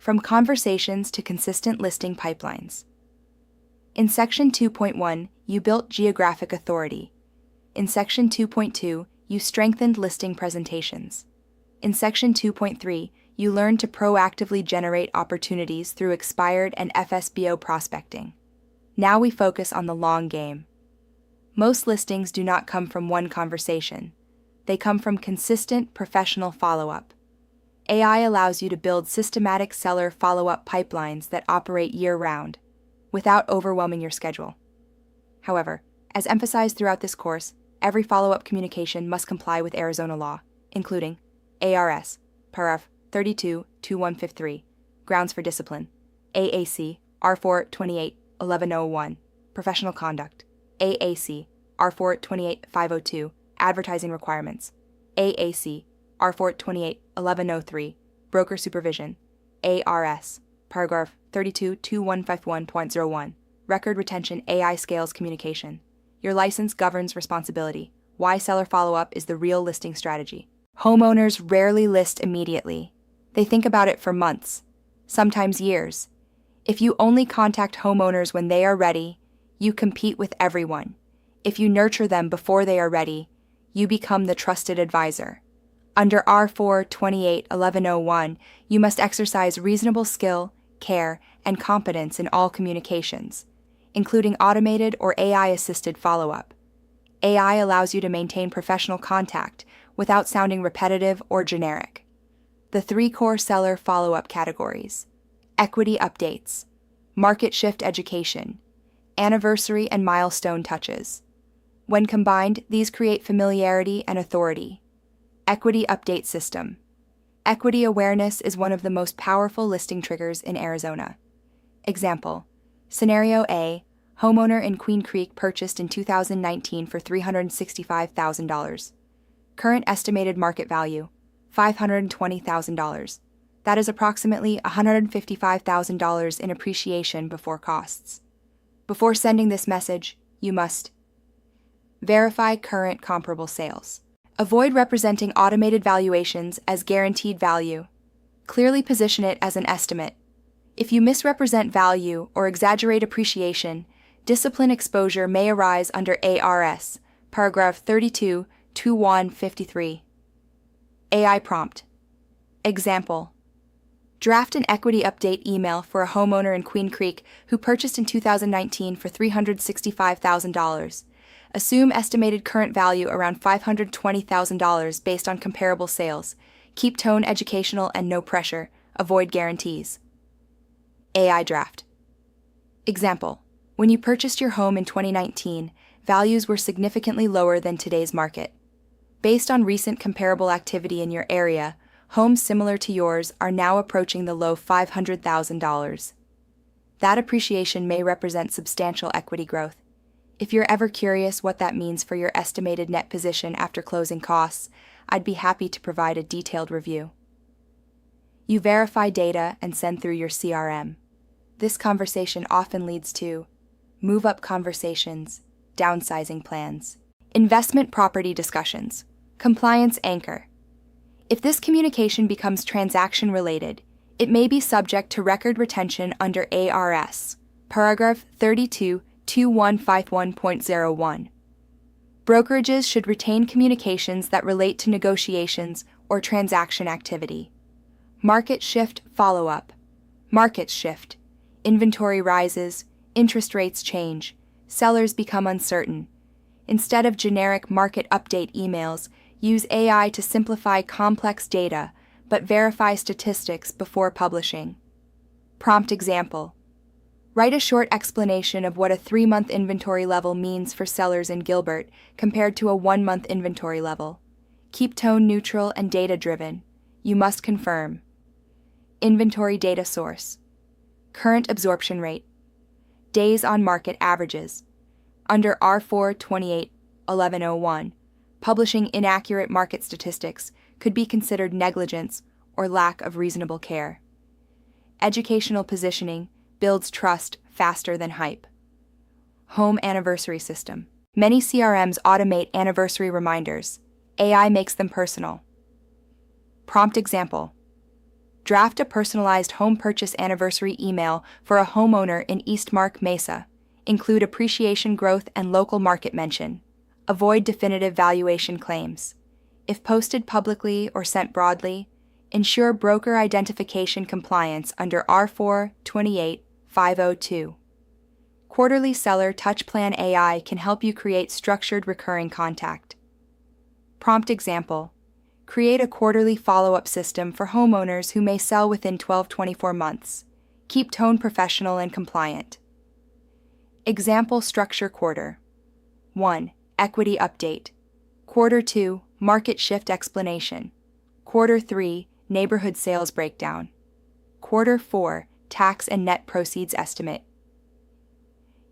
From conversations to consistent listing pipelines. In Section 2.1, you built geographic authority. In Section 2.2, you strengthened listing presentations. In Section 2.3, you learned to proactively generate opportunities through expired and FSBO prospecting. Now we focus on the long game. Most listings do not come from one conversation. They come from consistent, professional follow-up. AI allows you to build systematic seller follow-up pipelines that operate year-round, without overwhelming your schedule. However, as emphasized throughout this course, every follow-up communication must comply with Arizona law, including ARS, paragraph 32-2153, grounds for discipline, AAC, R428-1101, professional conduct, AAC, R428-502, advertising requirements, AAC, R428-1103, broker supervision, ARS, paragraph 32-2151.01, record retention AI scales communication. Your license governs responsibility. Why seller follow-up is the real listing strategy. Homeowners rarely list immediately. They think about it for months, sometimes years. If you only contact homeowners when they are ready, you compete with everyone. If you nurture them before they are ready, you become the trusted advisor. Under R428-1101, you must exercise reasonable skill, care, and competence in all communications, including automated or AI-assisted follow-up. AI allows you to maintain professional contact without sounding repetitive or generic. The three core seller follow-up categories: equity updates, market shift education, anniversary and milestone touches. When combined, these create familiarity and authority. Equity update system. Equity awareness is one of the most powerful listing triggers in Arizona. Example: Scenario A, homeowner in Queen Creek purchased in 2019 for $365,000. Current estimated market value, $520,000. That is approximately $155,000 in appreciation before costs. Before sending this message, you must verify current comparable sales. Avoid representing automated valuations as guaranteed value. Clearly position it as an estimate. If you misrepresent value or exaggerate appreciation, discipline exposure may arise under ARS, paragraph 32-2153. AI prompt. Example: draft an equity update email for a homeowner in Queen Creek who purchased in 2019 for $365,000. Assume estimated current value around $520,000 based on comparable sales. Keep tone educational and no pressure. Avoid guarantees. AI draft. Example: when you purchased your home in 2019, values were significantly lower than today's market. Based on recent comparable activity in your area, homes similar to yours are now approaching the low $500,000. That appreciation may represent substantial equity growth. If you're ever curious what that means for your estimated net position after closing costs, I'd be happy to provide a detailed review. You verify data and send through your CRM. This conversation often leads to move-up conversations, downsizing plans, investment property discussions, compliance anchor. If this communication becomes transaction-related, it may be subject to record retention under ARS, paragraph 32-2151.01. Brokerages should retain communications that relate to negotiations or transaction activity. Market shift follow-up. Markets shift. Inventory rises, interest rates change, sellers become uncertain. Instead of generic market update emails, use AI to simplify complex data but verify statistics before publishing. Prompt example: write a short explanation of what a 3-month inventory level means for sellers in Gilbert compared to a 1-month inventory level. Keep tone neutral and data-driven. You must confirm. Inventory data source. Current absorption rate. Days on market averages. Under R428-1101, publishing inaccurate market statistics could be considered negligence or lack of reasonable care. Educational positioning builds trust faster than hype. Home anniversary system. Many CRMs automate anniversary reminders. AI makes them personal. Prompt example: Draft a personalized home purchase anniversary email for a homeowner in Eastmark Mesa. Include appreciation growth and local market mention. Avoid definitive valuation claims. If posted publicly or sent broadly, ensure broker identification compliance under R4 28502. Quarterly Seller Touch Plan AI can help you create structured recurring contact. Prompt example: create a quarterly follow-up system for homeowners who may sell within 12-24 months. Keep tone professional and compliant. Example structure quarter. 1. Equity update. Quarter 2. Market shift explanation. Quarter 3. Neighborhood sales breakdown. Quarter 4. Tax and net proceeds estimate.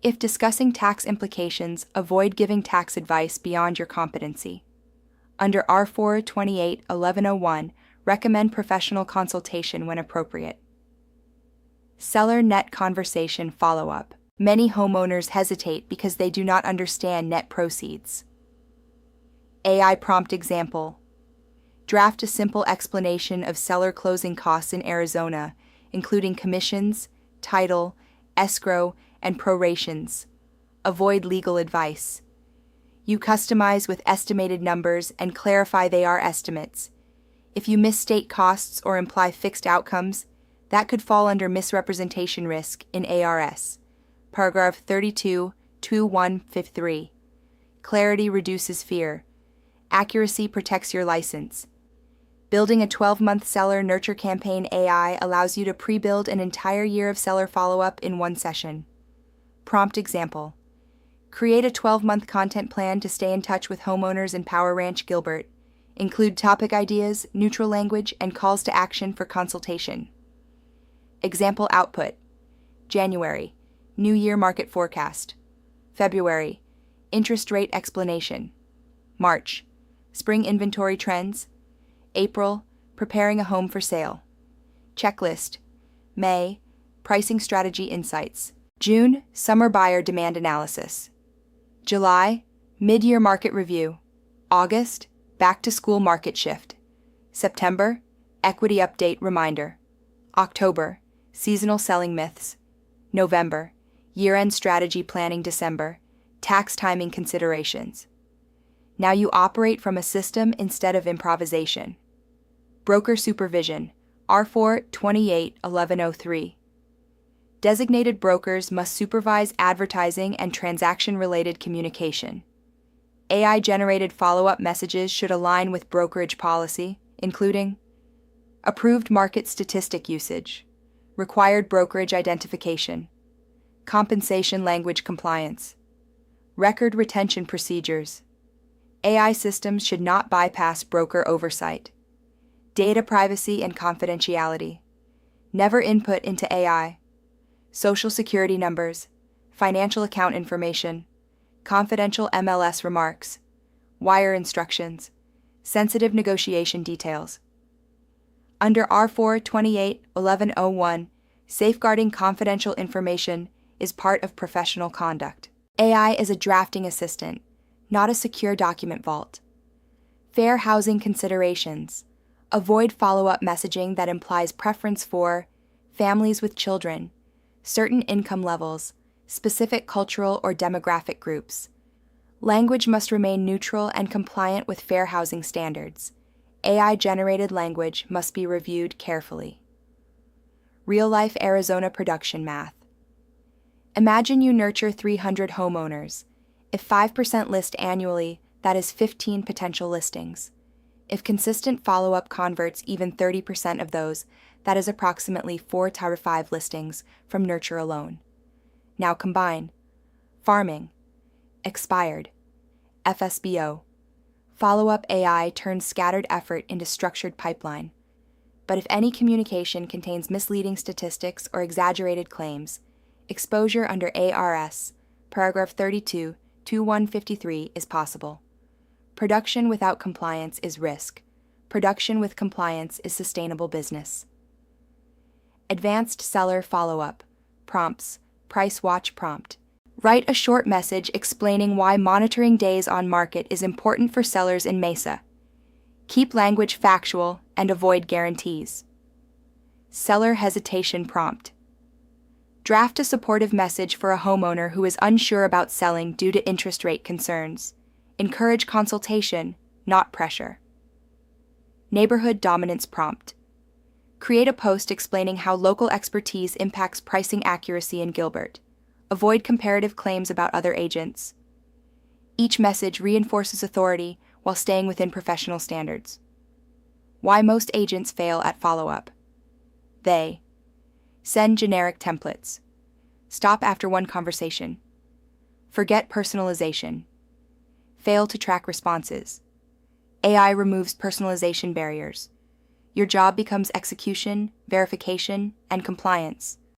If discussing tax implications, avoid giving tax advice beyond your competency. Under R4 28-1101, recommend professional consultation when appropriate. Seller net conversation follow-up. Many homeowners hesitate because they do not understand net proceeds. AI prompt example: draft a simple explanation of seller closing costs in Arizona, including commissions, title, escrow, and prorations. Avoid legal advice. You customize with estimated numbers and clarify they are estimates. If you misstate costs or imply fixed outcomes, that could fall under misrepresentation risk in ARS. Paragraph 32-2153. Clarity reduces fear. Accuracy protects your license. Building a 12-month seller nurture campaign AI allows you to pre-build an entire year of seller follow-up in one session. Prompt example: create a 12-month content plan to stay in touch with homeowners in Power Ranch, Gilbert. Include topic ideas, neutral language, and calls to action for consultation. Example output: January, New Year market forecast. February, interest rate explanation. March, spring inventory trends. April, preparing a home for sale. Checklist. May, pricing strategy insights. June, summer buyer demand analysis. July, mid-year market review. August, back-to-school market shift. September, equity update reminder. October, seasonal selling myths. November, year-end strategy planning. December, tax timing considerations. Now you operate from a system instead of improvisation. Broker supervision, R4 28-1103. Designated brokers must supervise advertising and transaction-related communication. AI-generated follow-up messages should align with brokerage policy, including approved market statistic usage, required brokerage identification, compensation language compliance, record retention procedures. AI systems should not bypass broker oversight. Data privacy and confidentiality. Never input into AI. Social security numbers, financial account information, confidential MLS remarks, wire instructions, sensitive negotiation details. Under R4 28-1101, safeguarding confidential information is part of professional conduct. AI is a drafting assistant, not a secure document vault. Fair housing considerations. Avoid follow-up messaging that implies preference for families with children, certain income levels, specific cultural or demographic groups. Language must remain neutral and compliant with fair housing standards. AI-generated language must be reviewed carefully. Real-life Arizona production math. Imagine you nurture 300 homeowners. If 5% list annually, that is 15 potential listings. If consistent follow-up converts even 30% of those, that is approximately 4 to 5 listings from nurture alone. Now combine farming, expired, FSBO. Follow-up AI turns scattered effort into structured pipeline. But if any communication contains misleading statistics or exaggerated claims, exposure under ARS, paragraph 32-2153 is possible. Production without compliance is risk. Production with compliance is sustainable business. Advanced seller follow-up. Prompts. Price watch prompt. Write a short message explaining why monitoring days on market is important for sellers in Mesa. Keep language factual and avoid guarantees. Seller hesitation prompt. Draft a supportive message for a homeowner who is unsure about selling due to interest rate concerns. Encourage consultation, not pressure. Neighborhood dominance prompt. Create a post explaining how local expertise impacts pricing accuracy in Gilbert. Avoid comparative claims about other agents. Each message reinforces authority while staying within professional standards. Why most agents fail at follow-up. They send generic templates. Stop after one conversation. Forget personalization. Fail to track responses. AI removes personalization barriers. Your job becomes execution, verification, and compliance.